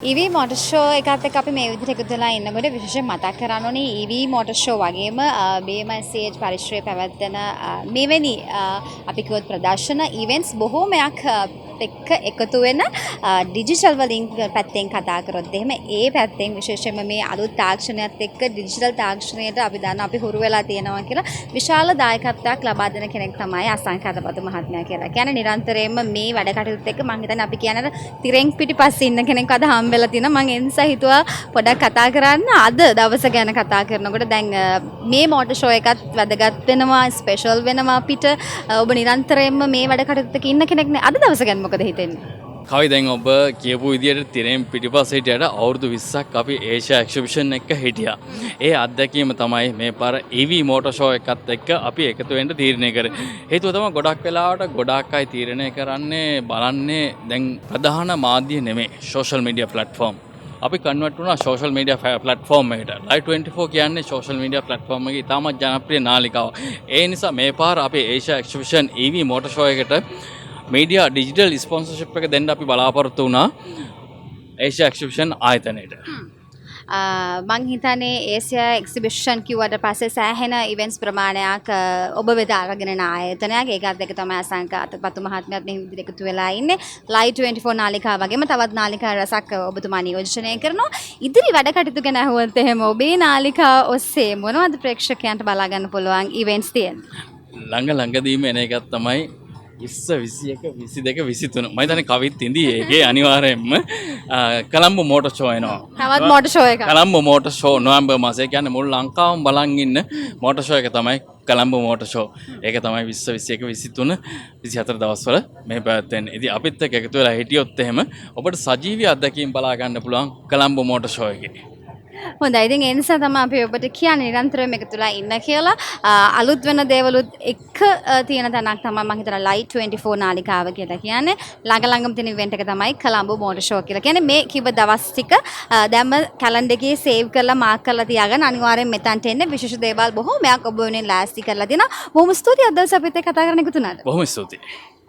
EV motor show එකත් එක්ක අපි මේ විදිහට එකතු වෙලා ඉන්නකොට විශේෂයෙන් මතක් කරන්න ඕනේ EV මොටර් ෂෝ වගේම BMSH පරිශ්‍රයේ පැවැත්වෙන මෙවැනි අපි කිව්වොත් ප්‍රදර්ශන ඉවෙන්ට්ස් බොහෝමයක් එක්ක එකතු වෙන ඩිජිටල් වලින් පැත්තෙන් කතා කරොත් එහෙම ඒ පැත්තෙන් විශේෂයෙන්ම මේ අලුත් තාක්ෂණයත් එක්ක ඩිජිටල් තාක්ෂණයට අපි දන්න අපි හුරු වෙලා තියෙනවා කියලා විශාල දායකත්වයක් ලබා දෙන කෙනෙක් තමයි අසංකතපතු මහත්මයා කියලා. කියන්නේ නිරන්තරයෙන්ම මේ වැඩ කටයුතුත් එක්ක මම හිතන්නේ අපි කියන තිරෙන් පිටිපස්සේ ඉන්න කෙනෙක් අද හම්බෙලා තිනවා. මම ඒ නිසා හිතුවා පොඩක් කතා කරන්න අද දවස ගැන කතා කරනකොට දැන් මේ මොටර් ෂෝ එකත් වැදගත් වෙනවා ස්පෙෂල් වෙනවා අපිට. ඔබ නිරන්තරයෙන්ම මේ වැඩ කටයුත්තක ඉන්න කෙනෙක් නේ. අද දවස ගැන මොකද හිතෙන්නේ? කවි දැන් ඔබ කියපු විදිහට තිරෙන් පිටිපස්ස හිටියට අවුරුදු 20ක් අපි ඒෂියා එක්සිබිෂන් එක හිටියා. ඒ අත්දැකීම තමයි මේ පාර EV මොටර් ෂෝ එකත් එක්ක අපි එකතු වෙන්න තීරණය කරේ. හේතුව තමයි ගොඩක් වෙලාවට ගොඩක් අය තීරණය කරන්නේ බලන්නේ දැන් ප්‍රධාන මාධ්‍ය නෙමෙයි සෝෂල් මීඩියා ප්ලැට්ෆෝම්. අපි කන්වර්ට් වුණා සෝෂල් මීඩියා ප්ලැට්ෆෝම් එකට. Live24 කියන්නේ සෝෂල් මීඩියා ප්ලැට්ෆෝම් එකේ ඉතාමත් ජනප්‍රිය නාලිකාවක්. ඒ නිසා මේ පාර අපේ Asia exhibition EV motor show එකට මීඩියා ඩිජිටල් ස්පොන්සර්ෂිප් එක දෙන්න අපි බලාපොරොත්තු වුණා ඒෂියා එක්සිබිෂන් ආයතනයට. මං හිතන්නේ ඒෂියා එක්සිබිෂන් කිව්වට පස්සේ සෑහෙන ඉවෙන්ට්ස් ප්‍රමාණයක් ඔබ වෙත අරගෙන යන ආයතනයක්. ඒකත් එක්ක තමයි අසංකතපතු මහත්මයාත් මේ විදිහට එකතු වෙලා ඉන්නේ. Live24 නාලිකාව වගේම තවත් නාලිකා රසක් ඔබතුමා නියෝජනය කරනවා. ඉදිරි වැඩ කටයුතු ගැන අහුවොත් එහෙම ඔබේ නාලිකාව ඔස්සේ මොනවද ප්‍රේක්ෂකයන්ට බලා ගන්න පුළුවන් ඉවෙන්ට්ස් තියෙන්නේ? ළඟදීම එන එකක් තමයි 20 21 22 23 මම හිතන්නේ කවිත් ඉඳී ඒකේ අනිවාර්යයෙන්ම කොළඹ මොටර් ෂෝ එනවා. තවත් මොටර් ෂෝ එකක්. කොළඹ මොටර් ෂෝ නොවැම්බර් මාසේ කියන්නේ මුළු ලංකාවම බලන් ඉන්න මොටර් ෂෝ එක තමයි කොළඹ මොටර් ෂෝ. ඒක තමයි 20 21 23 24 දවස්වල මේ පැවැත්වෙන්නේ. ඉතින් අපිත් එක්ක එකතු වෙලා හිටියොත් එහෙම ඔබට සජීවී අත්දැකීම් බලා ගන්න පුළුවන් කොළඹ මොටර් ෂෝ එකේ. හොඳයි. ඉතින් ඒ නිසා තමයි අපි ඔබට කියන්නේ නිරන්තරයෙන්ම එකතුලා ඉන්න කියලා. අලුත් වෙන දේවලුත් එක්ක තියෙන තැනක් තමයි මම හිතනවා Live24 නාලිකාව කියලා කියන්නේ. ළඟම තියෙන ඉවෙන්ට් එක තමයි කොළඹ මොටර් ෂෝ කියලා. කියන්නේ මේ කිව්ව දවස් ටික දැම්ම කැලෙන්ඩර් එකේ සේව් කරලා මාක් කරලා තියාගන්න අනිවාර්යෙන් මෙතනට එන්න. විශේෂ දේවල් බොහෝමයක් ඔබ වෙනුවෙන් ලෑස්ති කරලා දෙනවා. බොහොම ස්තුතියි අද දවසේ අපිත් එක්ක කතා කරන්න එකතු වුණාට. බොහොම ස්තුතියි.